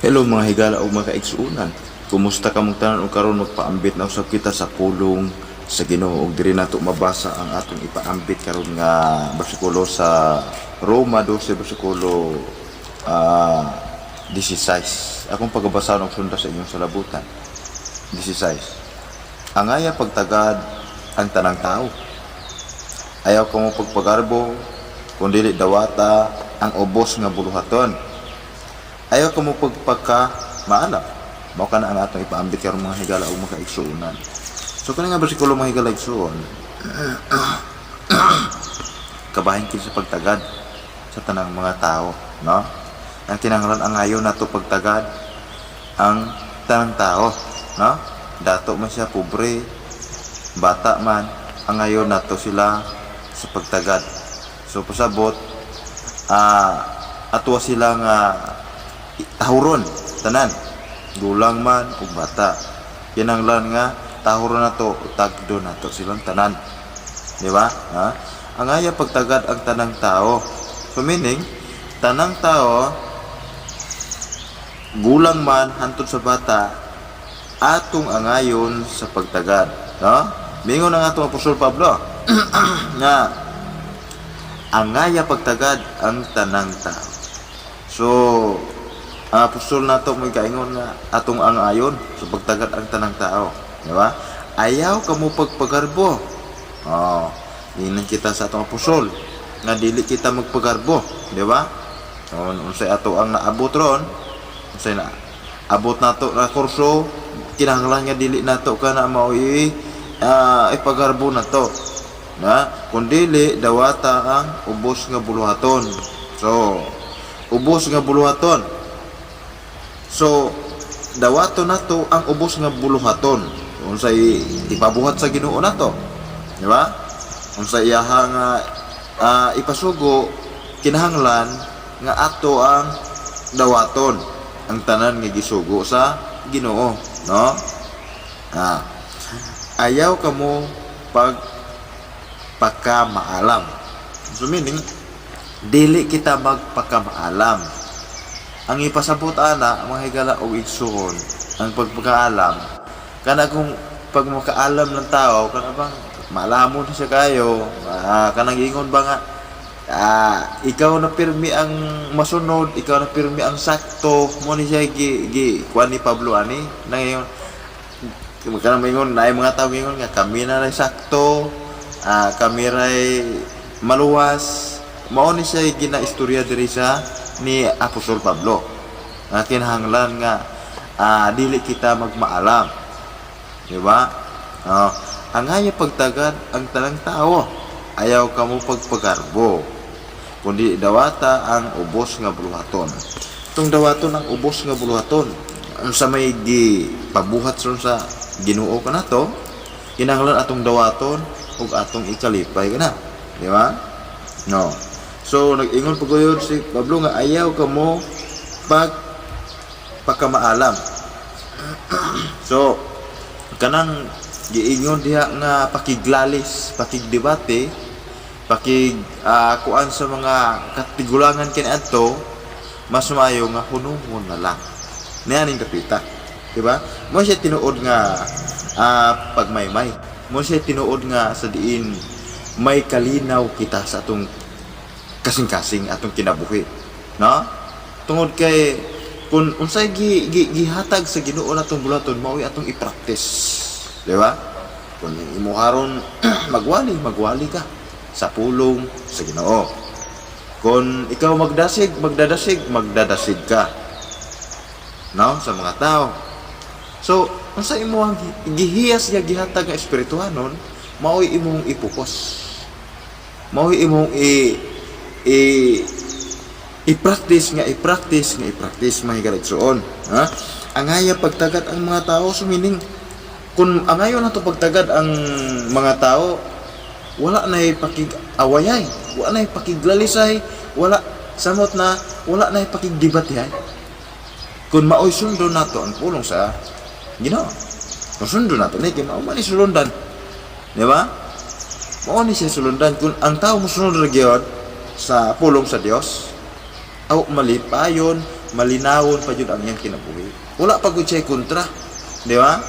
Hello mga higala o mga kaigsuunan. Kumusta ka mong tanan o karon magpaambit na usab kita sa pulong sa Ginoo ug diri nato mabasa ang atong ipaambit karon nga bersikulo sa Roma 12 bersikulo 16. Akong pagbasa og sunda sa inyong salabutan. 16. Angaya pagtagad ang tanang tao. Ayaw ka mo pagpagarbo kundi dawata ang ubos nga buluhaton. Ayaw ka mo pagpaka maalam. Mao ka na ang atong ipaambit karon mga higala o mga kaigsuunan. So kani nga bersikulo mga higala igsuon. Kabahin kini sa pagtagad sa tanang mga tao, no? Ang kinahanglan ang ayo nato pagtagad ang tanang tao, no? Dato man siya pobre, bata man, ang ayo nato sila sa pagtagad. So pasabot atwa sila nga tahuron tanan gulang man ug bata kinahanglan nga tahuron nato tagdo nato silang tanan, di ba? Ang aya pagtagad ang tanang tao, so meaning tanang tao gulang man hantod sa bata atong angayon sa pagtagad, no? Mingon ang atong Apostol Pablo nga angaya pagtagad ang tanang tao. So ang apostol nato may kaingon nga atong angayon sa pagtagad ang tanang tao, di ba? Ayaw kamo pagpagarbo. Inan kita sa atong apostol nga dili kita magpagarbo, di ba? Unsay ato ang naabot ron, unsay na abot nato na kurso, kinahanglan nga dili nato kana mao ipagarbo nato. Na kun dili dawata ang ubos nga buluhaton. So ubos nga buluhaton. So dawato nato ang ubos nga buluhaton. Unsay ipabuhat sa Ginoo nato, di ba? Unsay iyaha nga ipasugo, kinahanglan nga ato ang dawaton ang tanan nga gisugo sa Ginoo, no? Ayaw kamo pagpaka-maalam. So meaning dili kita magpaka-maalam. Ang ipasabot ana mga higala og igsuon ang pagpakaalam kana kung pag makaalam ng tao kana bang maalamon siya kayo, kanang ingon ba nga ikaw na pirmi ang masunod, ikaw na pirmi ang sakto mo ni siya kuan ni Pablo ani nangayon kanang maingon na mga tao ingon nga kami na ray sakto, kami ray maluwas, mao ni siya ginaistorya diri sa ni Apostol Pablo. Kinahanglan nga dili kita magmaalam, di ba? Angaya pagtagad ang tanang tao, ayaw kamo pagpagarbo kundi dawata ang ubos nga buluhaton. Itong dawaton ang ubos nga buluhaton sa may pabuhat sa Ginoo kanato, kinahanglan atong dawaton ug atong ikalipay kana, di ba? No. So nag-ingon paguyod si Pablo nga ayaw ka mo pagkamaalam. So kanang giingon diha nga pakiglalis, pakigdebate, kuan sa mga katigulangan kaniadto, mas maayo nga hunungon na lang. Nianing kapita, di ba? Mo siya tinuod nga pagmaymay. Mo siya tinuod nga sa diin may kalinaw kita sa atong kasing-kasing atong kinabuhi, no? Tungod kay kung unsay gihatag sa Ginoo natong bulaton mao atong i-practice, di ba? Kung imo karon magwali ka sa pulong sa Ginoo. Kung ikaw magdadasig ka, no, sa mga tao. So unsa imo ang gihiyas nga gihatag nga espirituhanon mao imong i-focus, mao imong i-practice mga higala-igsuon, ha? Angaya pagtagad ang mga tao, so meaning kung angayon nato pagtagad ang mga tao, wala na pakig-awayay, wala na pakiglalisay, wala samot na wala na pakigdebatehan. Kung maoy sundo nato ang pulong sa Ginoo, kung sundo nato ni kay mao man isulundan, di ba? Mao ni siya sulundan kung ang tao mo sunod ra gyud sa pulong sa Dios, aw malipayon malinawon pa jud ang iyang kinabuhi. Wala pa gud siya kontra, di ba?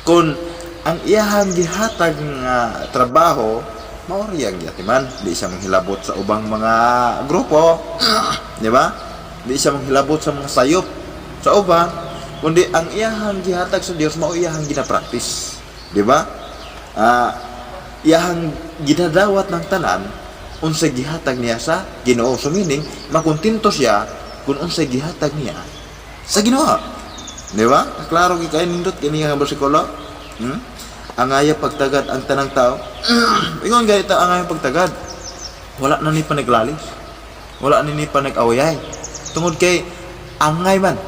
Kung ang iyahang gihatag nga trabaho mao riyang yatiman, di siya manghilabot sa ubang mga grupo, di ba? Di siya manghilabot sa mga sayop sa uban, kundi ang iyahang gihatag sa Dios mao iyahang gina-practice, di ba? Iyahang ginadawat ng tanan unsay gihatag niya sa Ginoo. So meaning makontento siya kung unsay gihatag niya sa Ginoo, di ba? Klaro kay nindot kini nga bersikulo. Ang aya pagtagad ang tanang tao. Ingon gayud ta ang aya pagtagad. Wala na ni panaglalis. Wala na ni panag-awayay. Tungod kay angay man,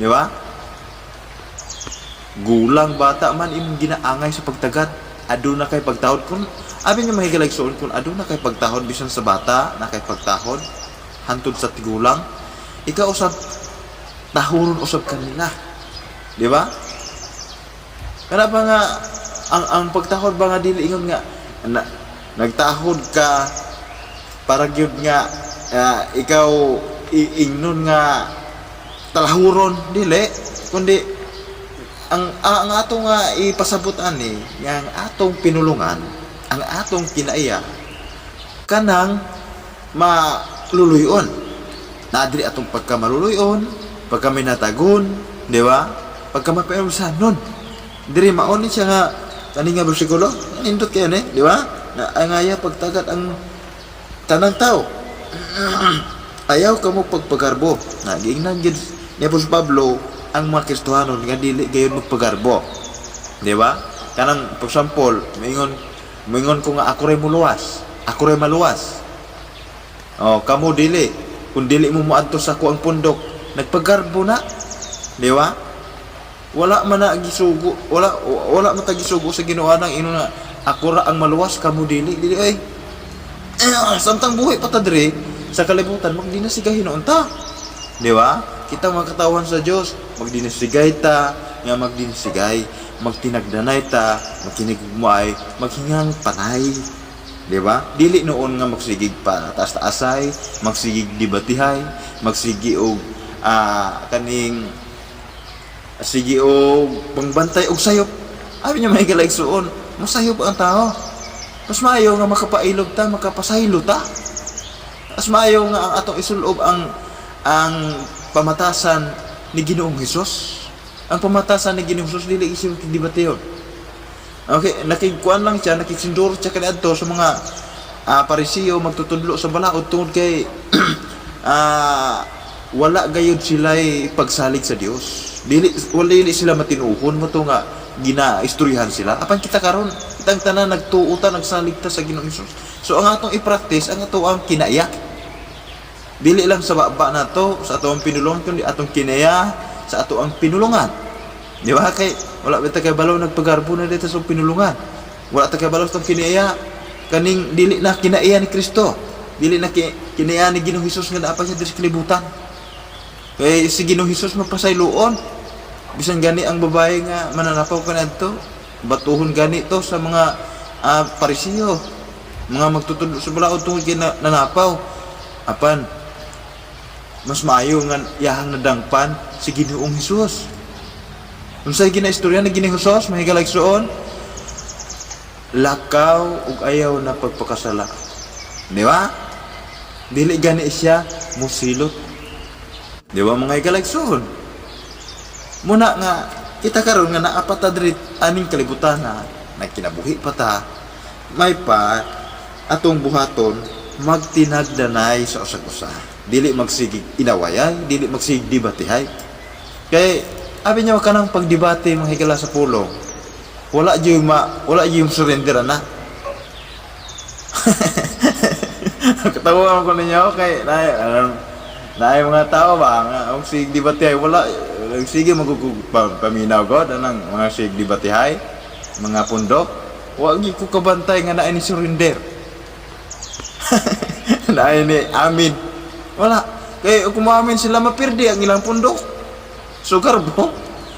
di ba? Gulang bata man imong ginaangay sa pagtagad. Aduna kay pagtahod kun abi niya mahigaligsoon kun aduna kay pagtahod bisan sa bata na kay pagtahod hantod sa tigulang. Ikaw usab tahuron usab kanila. Di ba? Kana ba nga ang pagtahod ba nga dili ingon nga nagtahod ka para gyud nga ikaw ingnon nga talahuron dili kundi ang atong ipasabot ani nga ang atong pinulungan, ang atong kinaiya kanang maluluyon. Naadri atong pagkamaluluyon, pagkaminatagon, di ba? Pagkamapayusanon. Diri maon siya nga kani nga bersikulo, nindot kayo ni, di ba? Na ang aya pagtagat ang tanang tao. Ayaw kamo pagpagarbo. Nagiingnan gid ni Apostol Pablo ang mga Kristohanon nga dili gayon magpagarbo. Di ba? Kanang for example, mingon ko nga ako ray muluwas. Ako ray maluwas. Kamo dili. Kung dili mo moadto sa ako ang pundok, nagpagarbo na. Di ba? Wala man na gisugo, wala man ta gisugo sa Ginoo nang ino na ako ra ang maluwas, kamo dili ay. Samtang buhay pa ta diri sa kalibutan magdinasigahin noon ta. Di ba? Kita makatawan sa Dios, magdinisigay ta, nga magdinisigay, magtinagdanay ta, magkinigugmay, maghingang panay. Di ba? Dili noon nga magsigig pa taas-taasay, magsigig dibatihay, magsigi og kaning sige og pangbantay og sayop. Abi niya may galigsoon, masayop ang tao. Mas maayo nga makapailog ta, makapasaylo ta. Mas maayo nga ang atong isulob ang pamatasan ni Ginoong Hesus. Ang pamatasan ni Ginoong Hesus dili isip dibateyon. Okay, nakigkuan lang siya, nakisinduro siya kaniadto sa mga Parisiyo magtutudlo sa balaod tungod kay wala gayud sila'y pagsalig sa Dios. Dili sila matinuhon mo to nga ginaistoryahan sila. Apan kita karon, itang tanan nagtuuta, nagsalig ta sa Ginoong Hesus. So ang atong i-practice, ang ato ang kinaiya. Dili lang sa baba na to, sa ato ang pinulungan, kundi atong kinaya sa ato ang pinulungan. Di ba? Kay wala ba kay balaw nagpagarbo na dito sa pinulungan. Wala ta kay balaw sa kinaya kaning dili na kinaiya ni Kristo. Dili na kinaya ni Ginoong Hesus nga dapat siya diri sa kalibutan. Kay si Ginoong Hesus mapasayloon. Bisan gani ang babae nga mananapaw kanadto, batuhon gani to sa mga Parisiyo, mga magtutudlo sa balaod tungod kay nanapaw. Apan mas maayo nga iyahang nadangpan si Ginoong Hesus. Unsay ginaistorya ni Ginoong Hesus mahigaligsoon, lakaw ug ayaw na pagpakasala. Di ba? Dili gani siya musilot. Di ba mga higaligsoon? Muna nga kita karon nga naapa ta diri aning kalibutan na kinabuhi pa ta, may pa atong buhaton magtinagdanay sa usag-usa. Dili magsigig inawayay, dili magsigig debatihay. Kay abi niya kanang pagdebate mga higala sa pulong. Wala yung surrender na. Katawa ko ninyo kay naay mga tao ba nga og sig debatihay wala sige magpaminaw god anang mga sig debatihay mga pundok. Wa gi ko kabantay nga naay ni surrender. Naay ni amin. Wala. Kaya kung maamin sila mapirdi ang ilang pundok. Sugar bro.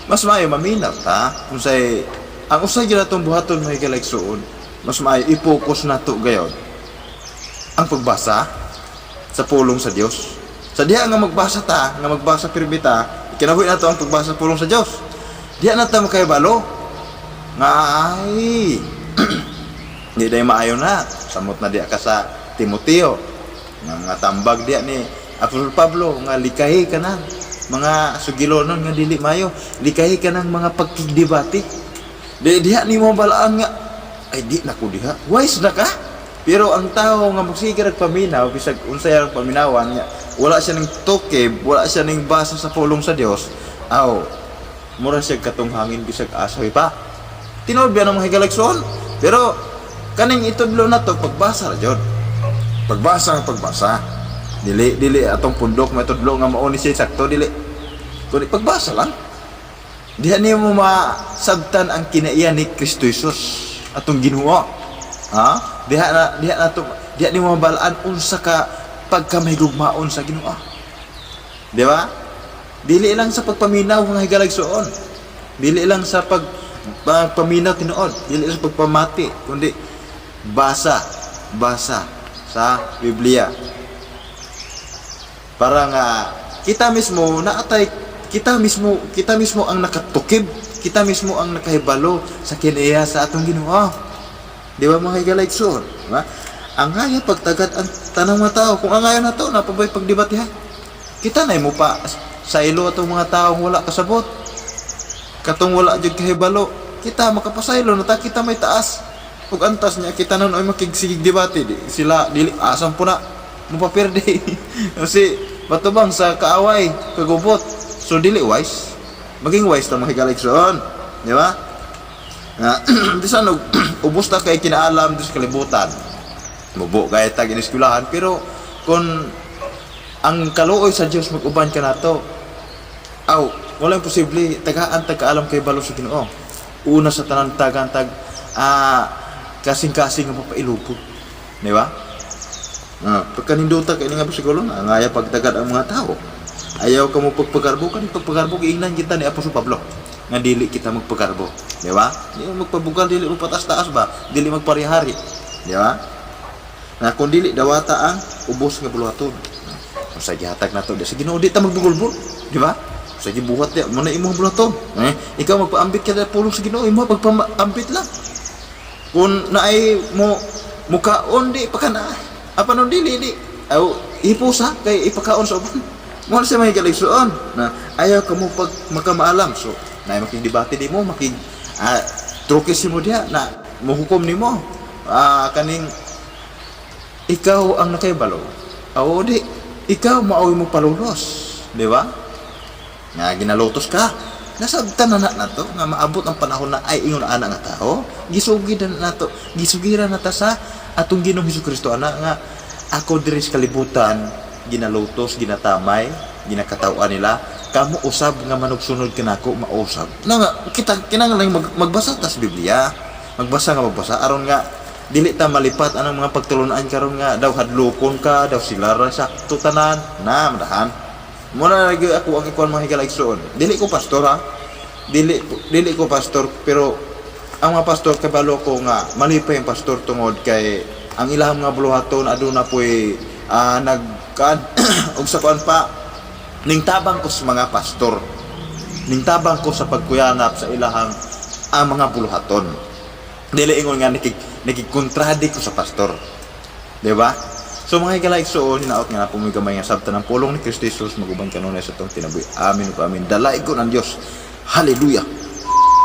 Mas maayo maminaw ta. Kung say ang usay gyud atong buhaton may kaligsoon, mas maayo i-focus nato gayon ang pagbasa sa pulong sa Dios. Sa diha nga magbasa ta, nga magbasa pirbita, kinabuhi na to ang pagbasa pulong sa Dios. Diha na ta makahibalo nga ay di day maayo na. Samot na diha ka sa Timoteo. Nga tambag diha ni Apostol Pablo nga likahi ka na mga sugilonon nga dili mayo, likahi ka ng mga pagkigdebate. Diha ni mo balaan nga ay di na ko diha. Wise na ka. Pero ang tao nga magsigir og paminaw bisag unsay ang paminawan nga wala siya ning tukib, wala siya ning basa sa pulong sa Dios. Aw, mura siya katunghangin bisag asoy pa. Tinuod ba ng mga higalagson? Pero kaning itudlo na to pagbasa ra jud. Pagbasa nga pagbasa. Dili atong pundok metodlo nga mao ni siya sakto dili. Kundi pagbasa lang. Diha niyo mo masabtan ang kinaiyan ni Kristo Jesus atong Ginoo. Ha? Diha ni mo mabalaan unsa ka pagkamahigugmaon sa Ginoo. Di ba? Dili lang sa pagpaminaw nga higalagsoon. Dili lang sa pagpaminaw tinuod, dili sa pagpamati, kundi basa sa Biblia. Para nga kita mismo ang nakatukib, kita mismo ang nakahibalo sa kinaiya sa atong Ginoo. Di ba mga higalagsoon? Di ba? Ang ngaya pagtagad ang tanang mga tao. Kung ang ngaya na to, napabay pagdebatihan. Kita na mo pa sa ilo atong mga taong wala kasabot. Katong wala jud kahibalo. Kita makapasaylo na ta, kita may taas. Ug antas niya kita nun ay makigsigig debate. Sila dili asam po na mapaperde. Kasi batubang sa kaaway, kagubot. So dili wise. Maging wise ta mga higalagsoon. Di ba? Bisan ubos ta kay kinaalam sa kalibutan. Mubo kaya tag iniskulahan, pero kung ang kaluoy sa Dios mag-uban ka nato, wala posible tagaan kaalam kay balo sa Ginoo. Una sa tanan tagan kasing-kasing nga mapailupod, di ba? Pagkaninduta kay nga siguro nga ngaya pagtagad ang mga tao. Ayaw ka mo pagpagarbo giingnan kita ni Apostol Pablo nga dili kita magpagarbo, di ba? Di magpabugal, dili mo patas-taas ba? Dili magparihari, di ba? Na kung dili dawata ang ubos nga buluhaton. Sa gihatag nato sa Ginoo di ta magbugulbol, di ba? Sa gibuhat di mo na imong buluhaton. Ikaw magpaambit ka sa pulong sa Ginoo, imo pagpaambit lang. Kung naay mo mukaon di pa kana. Apa non dili ipusa kay ipakaon sa uban. Mo sa may galigsoon na ayaw ka mo pag makamaalam. So naay makigdebate di mo, trukis mo diha na muhukom nimo. Kaning ikaw ang nakaibalo. Di ikaw maawi mo palulos, di ba? Nga ginalotos ka. Nasabtan na to nga maabot ang panahon na ay ingon ana nga tao. Gisugiran na ta sa atong Ginoong Hesukristo ana nga ako diri sa kalibutan ginalotos, ginatamay, ginakatawa nila. Kamo usab nga manugsunod kanako mausab. Nga kita kinahanglan magbasa ta sa Biblia. Magbasa aron nga dili ta malipat anang mga pagtulunan karon nga daw hadlokon ka, daw sila ra sakto tanan na madahan. Muna lagi ako ang ikuan mga higalagsoon. Dili ko pastor ha. Dili ko pastor, pero ang mga pastor kabalo ko nga malipay ang pastor tungod kay ang ilahang mga buluhaton aduna poy nagkaan og sa kuan pa ningtabang ko sa mga pastor. Ningtabang ko sa pagkuyanap sa ilahang ang mga buluhaton. Dili ingon nga nakikkontradik ko sa pastor. Di ba? So mga higalagsoon, hinaot nga na pumigamay nga sabta ng pulong ni Kristo Jesus, maguban kanunay sa itong tinaboy. Amin o amin. Dalay ko ng Diyos. Hallelujah!